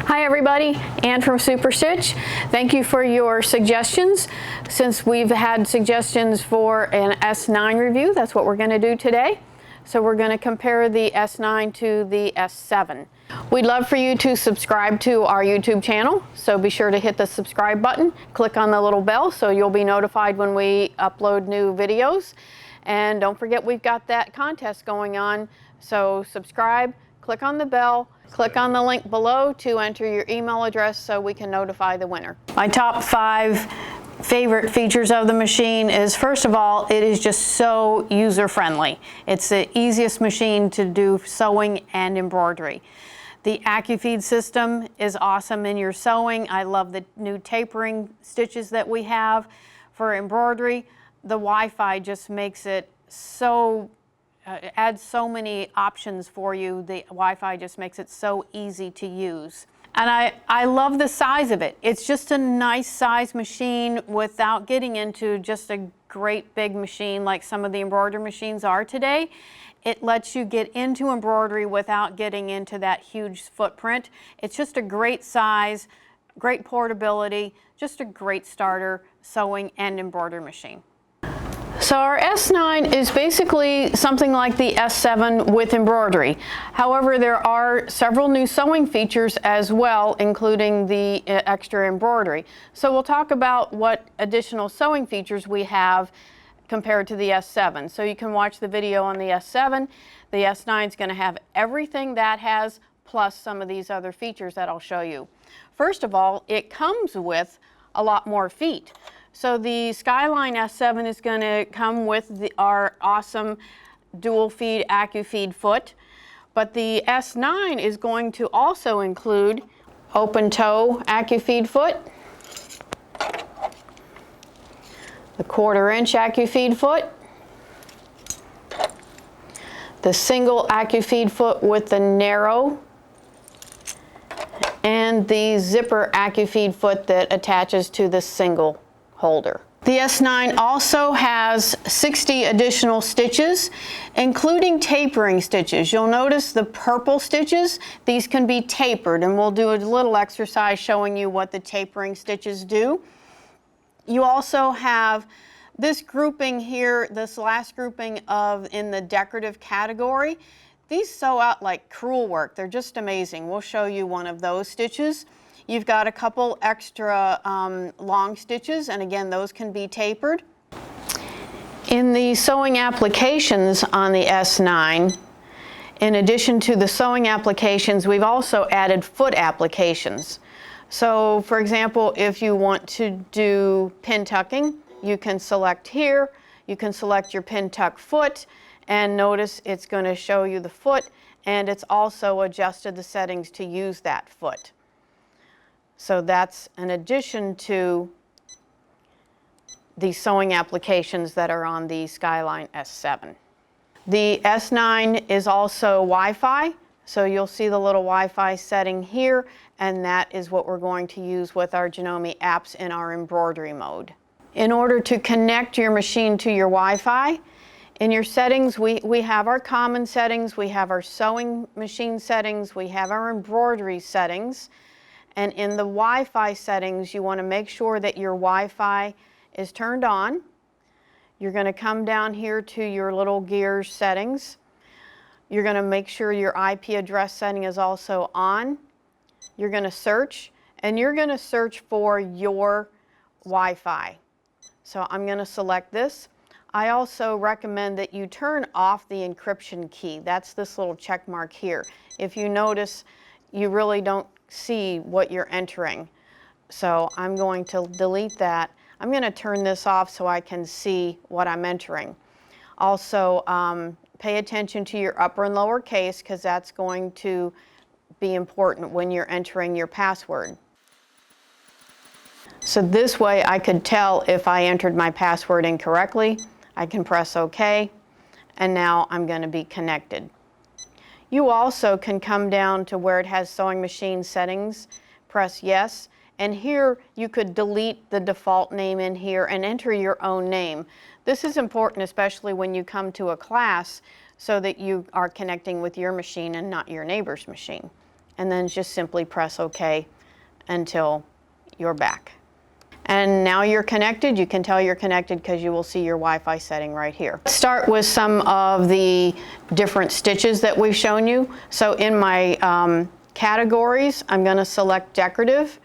Hi everybody, Ann from Super Stitch. Thank you for your suggestions. Since we've had suggestions for an S9 review, that's what we're going to do today. So we're going to compare the S9 to the S7. We'd love for you to subscribe to our YouTube channel, so be sure to hit the subscribe button, click on the little bell so you'll be notified when we upload new videos. And don't forget we've got that contest going on, so subscribe, click on the bell, click on the link below to enter your email address so we can notify the winner. My top 5 favorite features of the machine is, first of all, it is just so user-friendly. It's the easiest machine to do sewing and embroidery. The AcuFeed system is awesome in your sewing. I love the new tapering stitches that we have for embroidery. The Wi-Fi just makes it so adds so many options for you. The Wi-Fi just makes it so easy to use. And I love the size of it. It's just a nice size machine without getting into just a great big machine like some of the embroidery machines are today. It lets you get into embroidery without getting into that huge footprint. It's just a great size, great portability, just a great starter sewing and embroidery machine. So our S9 is basically something like the S7 with embroidery. However, there are several new sewing features as well, including the extra embroidery. So we'll talk about what additional sewing features we have compared to the S7. So you can watch the video on the S7. The S9 is going to have everything that has, plus some of these other features that I'll show you. First of all, it comes with a lot more feet. So the Skyline S7 is going to come with our awesome dual feed AcuFeed foot, but the S9 is going to also include open toe AcuFeed foot, the 1/4 inch AcuFeed foot, the single AcuFeed foot with the narrow, and the zipper AcuFeed foot that attaches to the single holder. The S9 also has 60 additional stitches, including tapering stitches. You'll notice the purple stitches, these can be tapered, and we'll do a little exercise showing you what the tapering stitches do. You also have this grouping here, this last grouping in the decorative category. These sew out like crewel work. They're just amazing. We'll show you one of those stitches. You've got a couple extra long stitches, and again, those can be tapered. In the sewing applications on the S9, in addition to the sewing applications, we've also added foot applications. So, for example, if you want to do pin tucking, you can select here, you can select your pin tuck foot, and notice it's going to show you the foot, and it's also adjusted the settings to use that foot. So that's an addition to the sewing applications that are on the Skyline S7. The S9 is also Wi-Fi, so you'll see the little Wi-Fi setting here, and that is what we're going to use with our Janome apps in our embroidery mode. In order to connect your machine to your Wi-Fi, in your settings, we have our common settings, we have our sewing machine settings, we have our embroidery settings. And in the Wi-Fi settings, you want to make sure that your Wi-Fi is turned on. You're going to come down here to your little gears settings. You're going to make sure your IP address setting is also on. You're going to search, and you're going to search for your Wi-Fi. So I'm going to select this. I also recommend that you turn off the encryption key. That's this little check mark here. If you notice, you really don't see what you're entering. So I'm going to delete that. I'm going to turn this off so I can see what I'm entering. Also, pay attention to your upper and lower case, because that's going to be important when you're entering your password. So this way I could tell if I entered my password incorrectly. I can press OK, and now I'm going to be connected. You also can come down to where it has sewing machine settings, press yes, and here you could delete the default name in here and enter your own name. This is important, especially when you come to a class, so that you are connecting with your machine and not your neighbor's machine. and then just simply press OK until you're back. And now you're connected. You can tell you're connected because you will see your Wi-Fi setting right here. Let's start with some of the different stitches that we've shown you. So in my categories, I'm going to select decorative,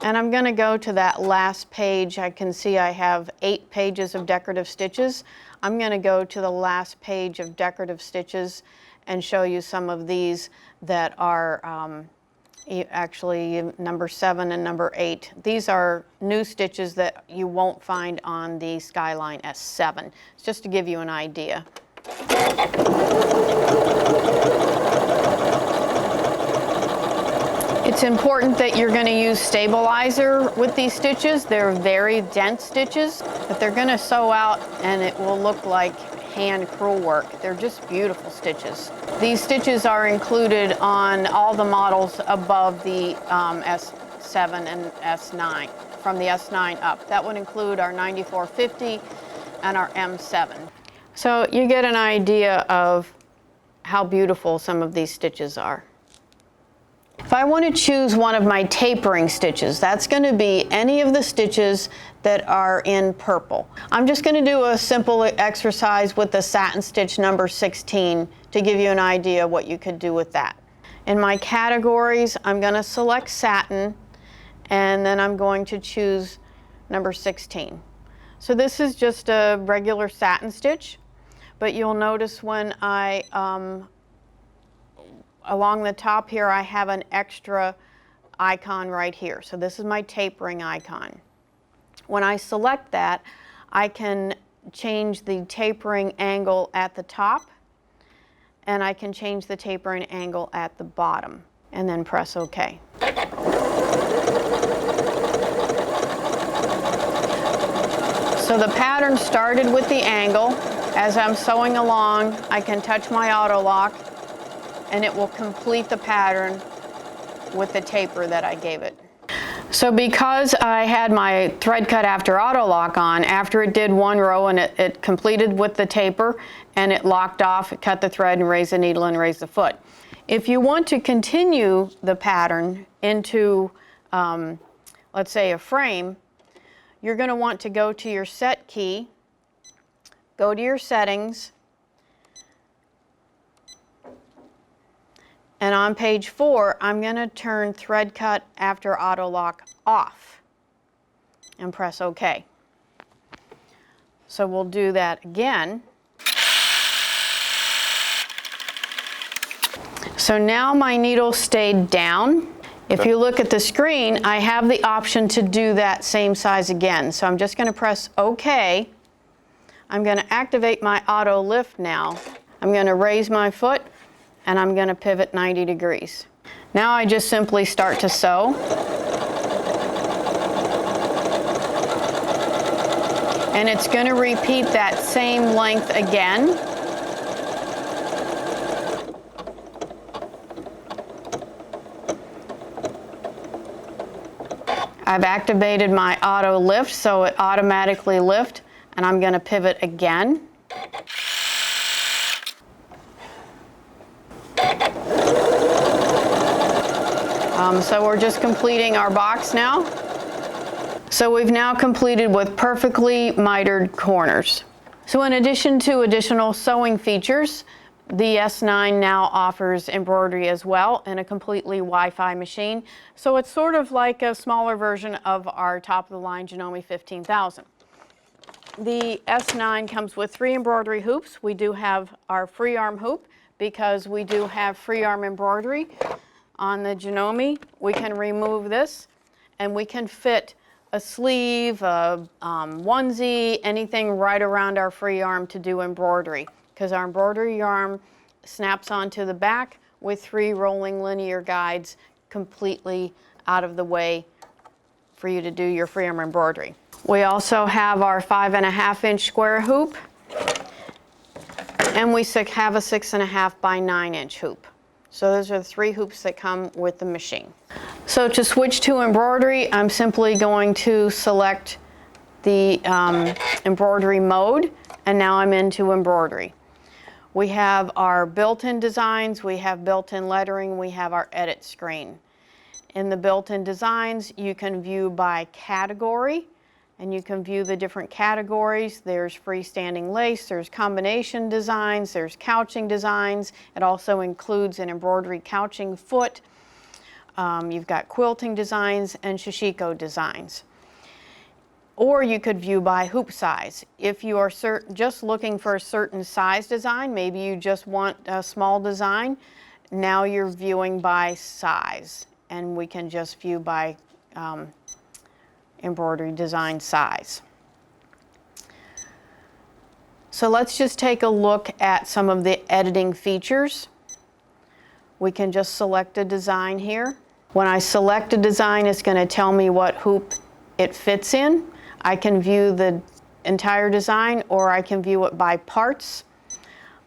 and I'm going to go to that last page. I can see I have 8 pages of decorative stitches. I'm going to go to the last page of decorative stitches and show you some of these that are actually number 7 and number 8. These are new stitches that you won't find on the Skyline S9. It's just to give you an idea. It's important that you're going to use stabilizer with these stitches. They're very dense stitches, but they're going to sew out and it will look like hand crewel work. They're just beautiful stitches. These stitches are included on all the models above the S7 and S9, from the S9 up. That would include our 9450 and our M7. So you get an idea of how beautiful some of these stitches are. If I want to choose one of my tapering stitches, that's going to be any of the stitches that are in purple. I'm just going to do a simple exercise with the satin stitch number 16 to give you an idea what you could do with that. In my categories, I'm going to select satin, and then I'm going to choose number 16. So this is just a regular satin stitch, but you'll notice when I along the top here, I have an extra icon right here. So this is my tapering icon. When I select that, I can change the tapering angle at the top, and I can change the tapering angle at the bottom, and then press OK. So the pattern started with the angle. As I'm sewing along, I can touch my auto lock, and it will complete the pattern with the taper that I gave it. So because I had my thread cut after auto lock on, after it did one row and it completed with the taper and it locked off, it cut the thread and raised the needle and raised the foot. If you want to continue the pattern into, let's say, a frame, you're going to want to go to your set key, go to your settings, and on page 4, I'm going to turn thread cut after auto lock off and press OK. So we'll do that again. So now my needle stayed down. If you look at the screen, I have the option to do that same size again. So I'm just going to press OK. I'm going to activate my auto lift now. I'm going to raise my foot, and I'm going to pivot 90 degrees. Now I just simply start to sew. And it's going to repeat that same length again. I've activated my auto lift, so it automatically lifts, and I'm going to pivot again. So we're just completing our box now. So we've now completed with perfectly mitered corners. So in addition to additional sewing features, the S9 now offers embroidery as well in a completely Wi-Fi machine. So it's sort of like a smaller version of our top-of-the-line Janome 15,000. The S9 comes with 3 embroidery hoops. We do have our free arm hoop because we do have free arm embroidery. On the Janome, we can remove this and we can fit a sleeve, a onesie, anything right around our free arm to do embroidery, because our embroidery arm snaps onto the back with 3 rolling linear guides completely out of the way for you to do your free arm embroidery. We also have our 5.5-inch square hoop, and we have a 6.5 by 9-inch hoop. So those are the 3 hoops that come with the machine. So to switch to embroidery, I'm simply going to select the embroidery mode, and now I'm into embroidery. We have our built-in designs, we have built-in lettering, we have our edit screen. In the built-in designs, you can view by category, and you can view the different categories. There's freestanding lace, there's combination designs, there's couching designs. It also includes an embroidery couching foot. You've got quilting designs and shishiko designs. Or you could view by hoop size. If you are just looking for a certain size design, maybe you just want a small design, now you're viewing by size. And we can just view by embroidery design size. So let's just take a look at some of the editing features. We can just select a design here. When I select a design, it's going to tell me what hoop it fits in. I can view the entire design, or I can view it by parts.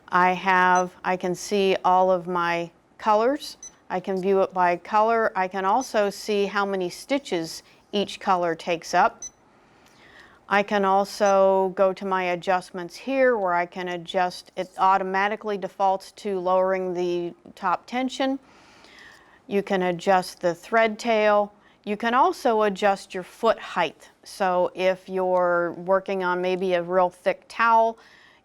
I can see all of my colors. I can view it by color. I can also see how many stitches each color takes up. I can also go to my adjustments here where I can adjust. It automatically defaults to lowering the top tension. You can adjust the thread tail. You can also adjust your foot height. So if you're working on maybe a real thick towel,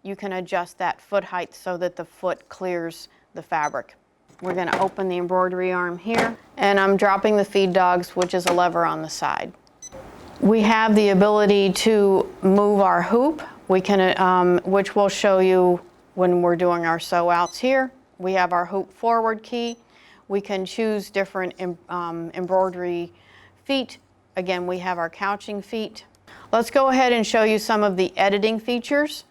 you can adjust that foot height so that the foot clears the fabric. We're going to open the embroidery arm here, and I'm dropping the feed dogs, which is a lever on the side. We have the ability to move our hoop, which we'll show you when we're doing our sew outs here. We have our hoop forward key. We can choose different embroidery feet. Again, we have our couching feet. Let's go ahead and show you some of the editing features.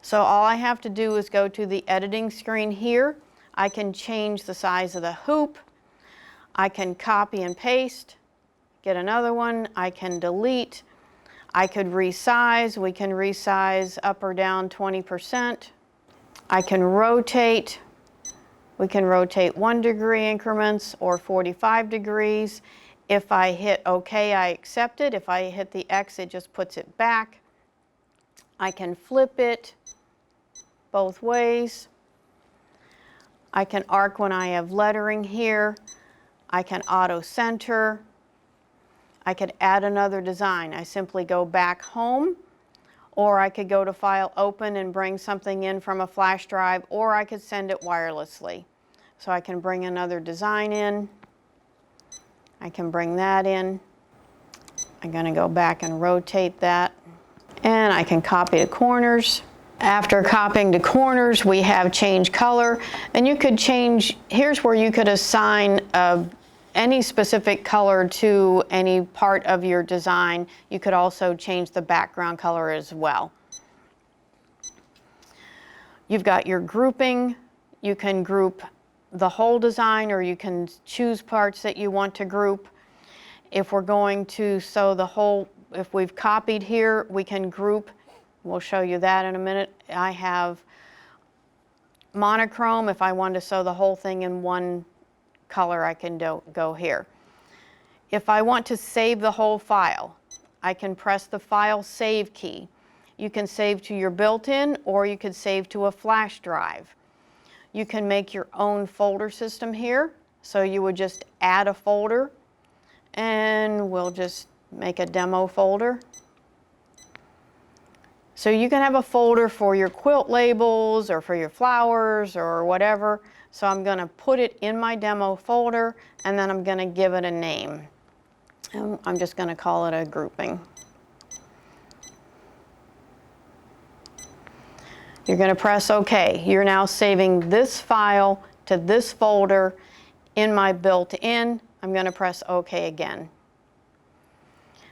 So all I have to do is go to the editing screen here. I can change the size of the hoop. I can copy and paste, get another one. I can delete. I could resize. We can resize up or down 20%. I can rotate. We can rotate 1 degree increments or 45 degrees. If I hit OK, I accept it. If I hit the X, it just puts it back. I can flip it both ways. I can arc when I have lettering here. I can auto center. I could add another design. I simply go back home, or I could go to File, Open, and bring something in from a flash drive, or I could send it wirelessly. So I can bring another design in. I can bring that in. I'm going to go back and rotate that. And I can copy the corners. After copying the corners, we have change color. And you could change, here's where you could assign any specific color to any part of your design. You could also change the background color as well. You've got your grouping. You can group the whole design, or you can choose parts that you want to group. If we're going to sew the whole, if we've copied here, we can group. We'll show you that in a minute. I have monochrome. If I want to sew the whole thing in one color, I can go here. If I want to save the whole file, I can press the File Save key. You can save to your built-in, or you could save to a flash drive. You can make your own folder system here. So you would just add a folder, and we'll just make a demo folder. So you can have a folder for your quilt labels or for your flowers or whatever. So I'm going to put it in my demo folder, and then I'm going to give it a name. And I'm just going to call it a grouping. You're going to press OK. You're now saving this file to this folder in my built-in. I'm going to press OK again.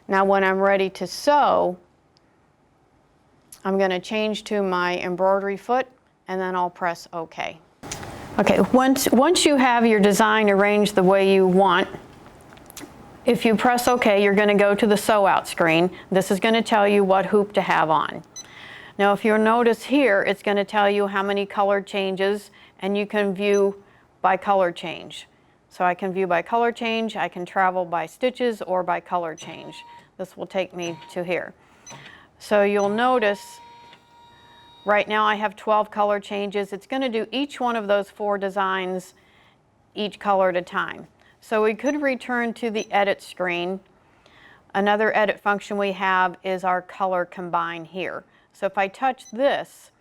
Now when I'm ready to sew, I'm going to change to my embroidery foot, and then I'll press OK. Okay, once you have your design arranged the way you want, if you press OK, you're going to go to the sew out screen. This is going to tell you what hoop to have on. Now if you'll notice here, it's going to tell you how many color changes, and you can view by color change. So I can view by color change, I can travel by stitches, or by color change. This will take me to here. So you'll notice Right now I have 12 color changes. It's going to do each one of those 4 designs each color at a time. So we could return to the edit screen. Another edit function we have is our color combine here. So if I touch this,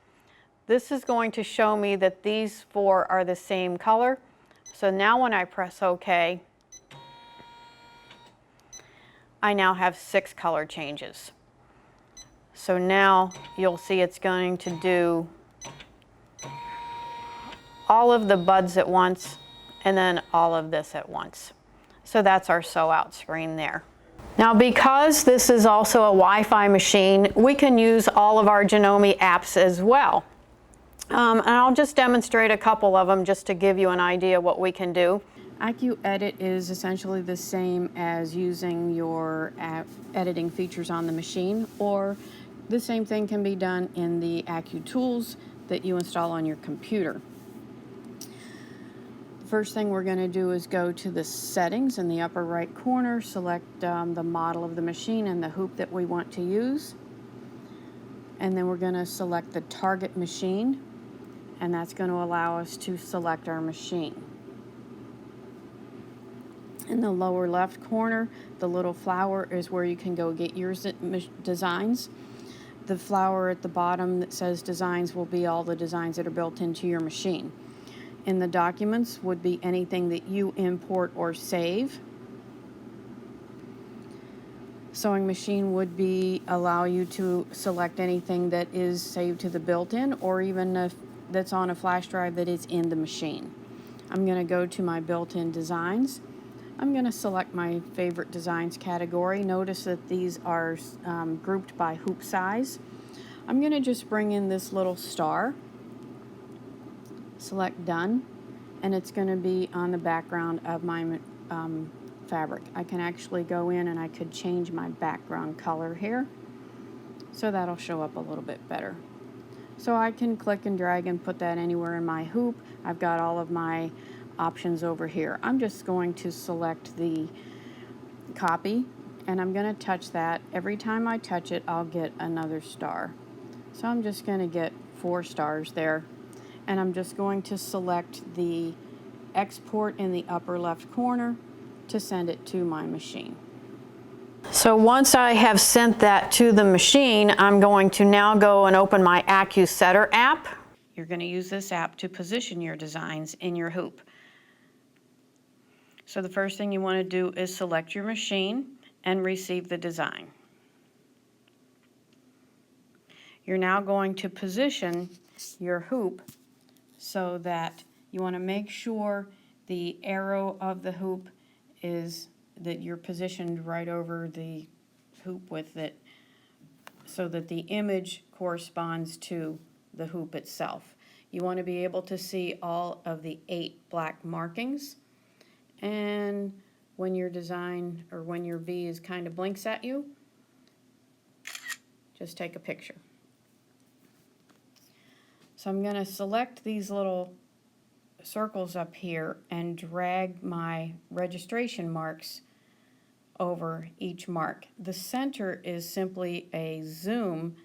this is going to show me that these 4 are the same color. So now when I press OK, I now have 6 color changes. So now you'll see it's going to do all of the buds at once and then all of this at once. So that's our sew out screen there. Now because this is also a Wi-Fi machine, we can use all of our Janome apps as well. And I'll just demonstrate a couple of them just to give you an idea what we can do. AcuEdit is essentially the same as using your editing features on the machine, or the same thing can be done in the AcuTools that you install on your computer. First thing we're going to do is go to the settings in the upper right corner, select the model of the machine and the hoop that we want to use. And then we're going to select the target machine, and that's going to allow us to select our machine. In the lower left corner, the little flower is where you can go get your designs. The flower at the bottom that says designs will be all the designs that are built into your machine. In the documents would be anything that you import or save. Sewing machine would be allow you to select anything that is saved to the built-in, or even if that's on a flash drive that is in the machine. I'm going to go to my built-in designs. I'm going to select my favorite designs category. Notice that these are grouped by hoop size. I'm going to just bring in this little star, select done, and it's going to be on the background of my fabric. I can actually go in and I could change my background color here, so that'll show up a little bit better. So I can click and drag and put that anywhere in my hoop. I've got all of my options over here. I'm just going to select the copy, and I'm going to touch that. Every time I touch it, I'll get another star. So I'm just going to get 4 stars there, and I'm just going to select the export in the upper left corner to send it to my machine. So once I have sent that to the machine, I'm going to now go and open my AcuSetter app. You're going to use this app to position your designs in your hoop. So the first thing you want to do is select your machine and receive the design. You're now going to position your hoop so that you want to make sure the arrow of the hoop is that you're positioned right over the hoop with it, so that the image corresponds to the hoop itself. You want to be able to see all of the 8 black markings. And when your design or when your V is kind of blinks at you, just take a picture. So I'm going to select these little circles up here and drag my registration marks over each mark. The center is simply a zoom.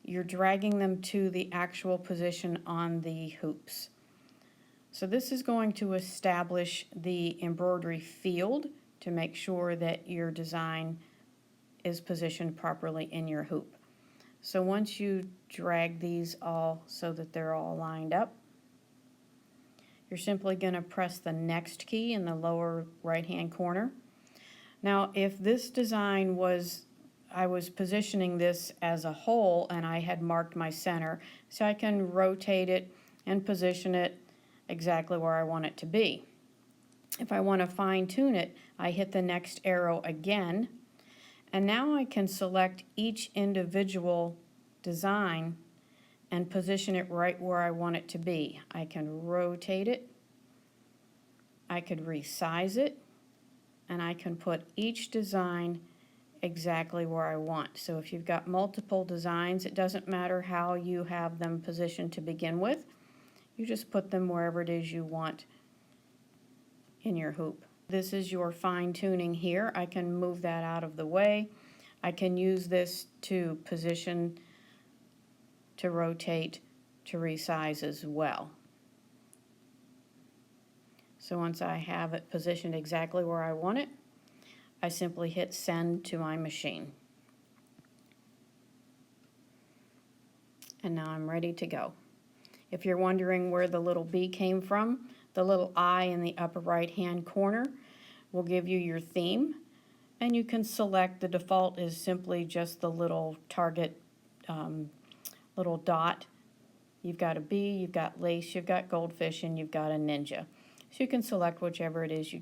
You're dragging them to the actual position on the hoops. So this is going to establish the embroidery field to make sure that your design is positioned properly in your hoop. So once you drag these all so that they're all lined up, you're simply going to press the next key in the lower right hand corner. Now if this design was, I was positioning this as a whole and I had marked my center, so I can rotate it and position it exactly where I want it to be. If I want to fine tune it, I hit the next arrow again, and now I can select each individual design and position it right where I want it to be. I can rotate it, I could resize it, and I can put each design exactly where I want. So if you've got multiple designs, it doesn't matter how you have them positioned to begin with. You just put them wherever it is you want in your hoop. This is your fine tuning here. I can move that out of the way. I can use this to position to rotate to resize as well. So once I have it positioned exactly where I want it, I simply hit send to my machine. And now I'm ready to go. If you're wondering where the little B came from, the little I in the upper right hand corner will give you your theme, and you can select, the default is simply just the little target little dot. You've got a bee, you've got lace, you've got goldfish, and you've got a ninja. So you can select whichever it is you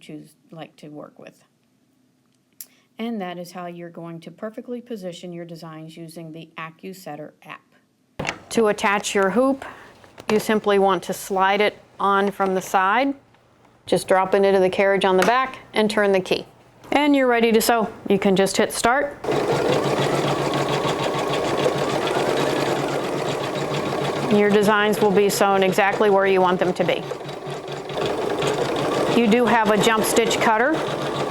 like to work with. And that is how you're going to perfectly position your designs using the AcuSetter app. To attach your hoop, you simply want to slide it on from the side. Just drop it into the carriage on the back and turn the key. And you're ready to sew. You can just hit start. Your designs will be sewn exactly where you want them to be. You do have a jump stitch cutter,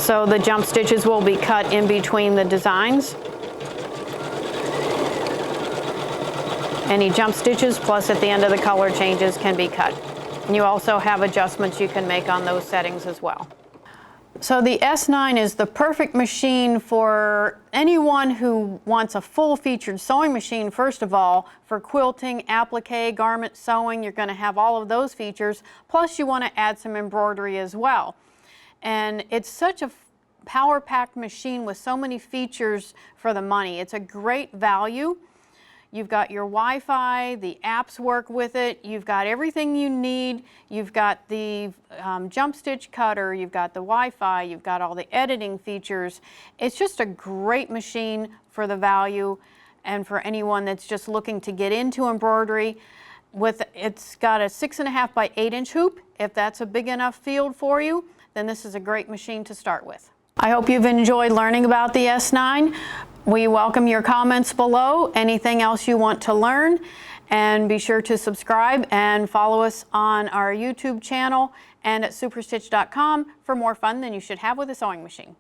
so the jump stitches will be cut in between the designs. Any jump stitches plus at the end of the color changes can be cut. And you also have adjustments you can make on those settings as well. So the S9 is the perfect machine for anyone who wants a full-featured sewing machine, first of all, for quilting, applique, garment sewing. You're going to have all of those features, plus you want to add some embroidery as well. And it's such a power-packed machine with so many features for the money. It's a great value. You've got your Wi-Fi, the apps work with it, you've got everything you need, you've got the jump stitch cutter, you've got the Wi-Fi, you've got all the editing features. It's just a great machine for the value and for anyone that's just looking to get into embroidery. It's got a 6.5 by 8 inch hoop. If that's a big enough field for you, then this is a great machine to start with. I hope you've enjoyed learning about the S9. We welcome your comments below, anything else you want to learn, and be sure to subscribe and follow us on our YouTube channel and at superstitch.com for more fun than you should have with a sewing machine.